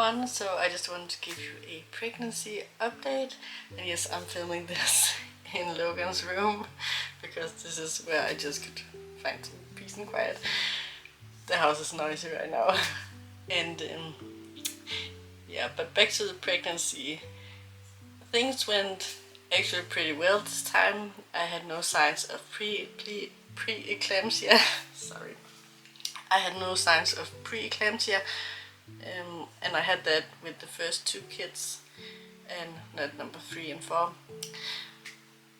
everyone, so I just wanted to give you a pregnancy update. And yes, I'm filming this in Logan's room because this is where I just could find some peace and quiet. The house is noisy right now. And yeah, but back to the pregnancy. Things went actually pretty well this time. I had no signs of pre-eclampsia. Sorry. I had no signs of pre-eclampsia. And I had that with the first two kids and not number 3 and 4.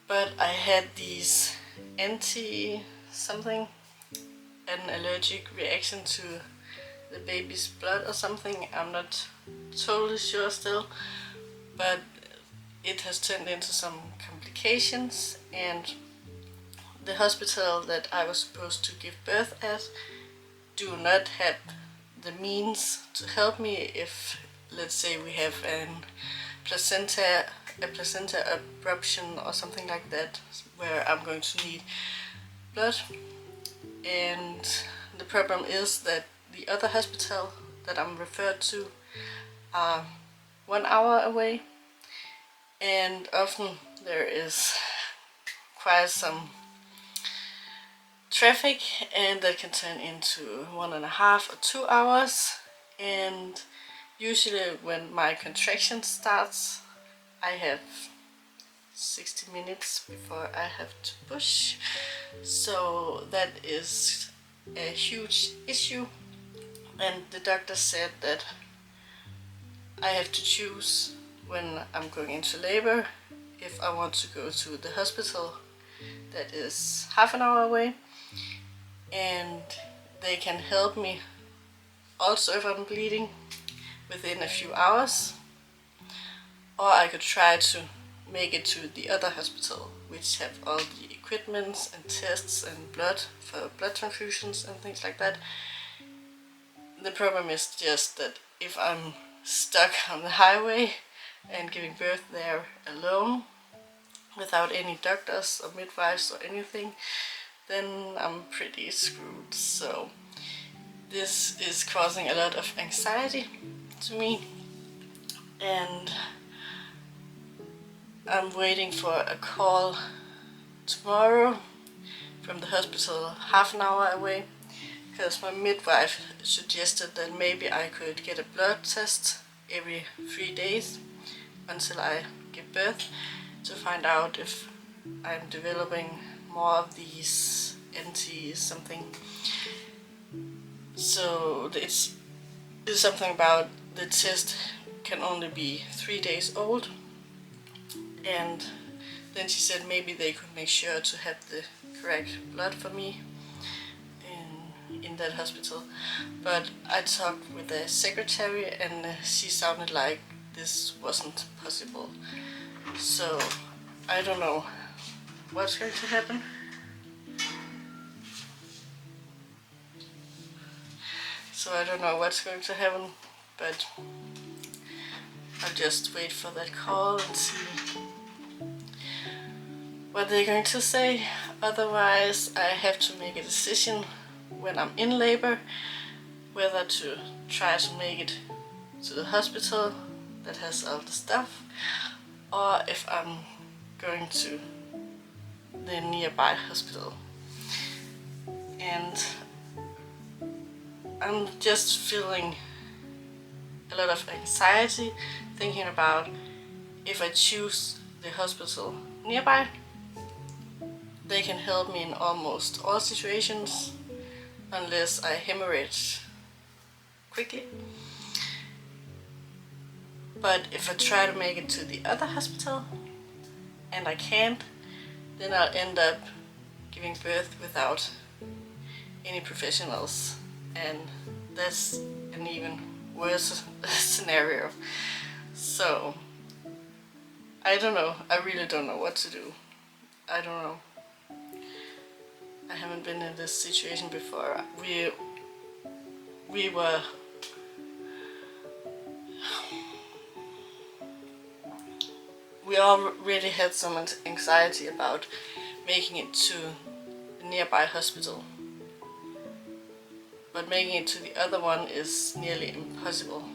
But I had these something, an allergic reaction to the baby's blood or something. I'm not totally sure still, but it has turned into some complications, and the hospital that I was supposed to give birth at do not have the means to help me if, let's say, we have a placenta abruption or something like that, where I'm going to need blood. And the problem is that the other hospital that I'm referred to are 1 hour away, and often there is quite some traffic, and that can turn into 1.5 or 2 hours. And usually when my contraction starts, I have 60 minutes before I have to push, so that is a huge issue. And the doctor said that I have to choose when I'm going into labor if I want to go to the hospital that is half an hour away, and they can help me also if I'm bleeding within a few hours, or I could try to make it to the other hospital, which have all the equipments and tests and blood for blood transfusions and things like that. The problem is just that if I'm stuck on the highway and giving birth there alone without any doctors or midwives or anything, then I'm pretty screwed. So this is causing a lot of anxiety to me, and I'm waiting for a call tomorrow from the hospital half an hour away, because my midwife suggested that maybe I could get a blood test every 3 days until I give birth to find out if I'm developing more of these something. So it's something about the test can only be 3 days old, and then she said maybe they could make sure to have the correct blood for me in that hospital. But I talked with the secretary, and she sounded like this wasn't possible. So I don't know what's going to happen. But I'll just wait for that call and see what they're going to say. Otherwise, I have to make a decision when I'm in labor whether to try to make it to the hospital that has all the stuff, or if I'm going to the nearby hospital. And I'm just feeling a lot of anxiety thinking about if I choose the hospital nearby, they can help me in almost all situations unless I hemorrhage quickly. But if I try to make it to the other hospital and I can't, then I'll end up giving birth without any professionals, and that's an even worse scenario. So I don't know. I really don't know what to do. I don't know. I haven't been in this situation before. We all really had some anxiety about making it to the nearby hospital, but making it to the other one is nearly impossible.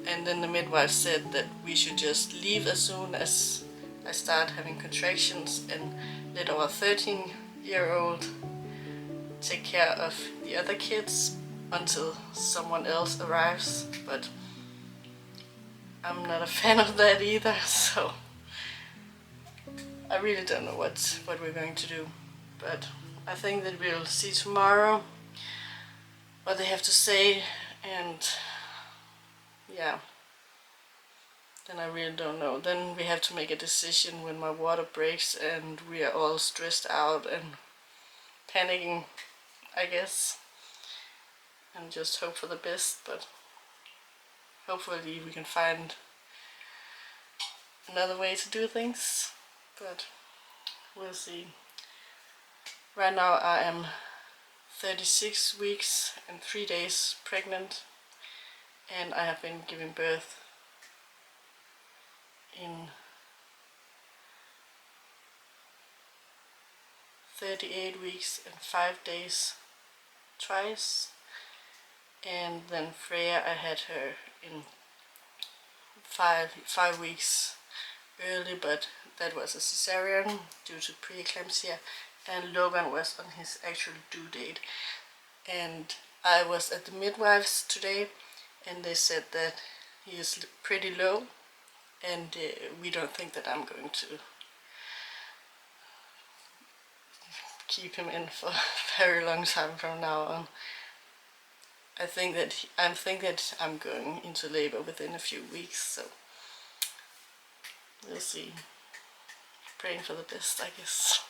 and then the midwife said that we should just leave as soon as I start having contractions and let our 13-year-old take care of the other kids until someone else arrives, but I'm not a fan of that either, so I really don't know what we're going to do. But I think that we'll see tomorrow what they have to say, and yeah, then I really don't know. Then we have to make a decision when my water breaks and we are all stressed out and panicking, I guess, and just hope for the best. But hopefully we can find another way to do things, but we'll see. Right now I am 36 weeks and 3 days pregnant, and I have been giving birth in 38 weeks and 5 days twice, and then Freya, I had her in five weeks early, but that was a cesarean due to preeclampsia, and Logan was on his actual due date. And I was at the midwives today, and they said that he is pretty low, and we don't think that I'm going to keep him in for a very long time from now on. I think that I'm going into labor within a few weeks, so we'll see. Praying for the best, I guess.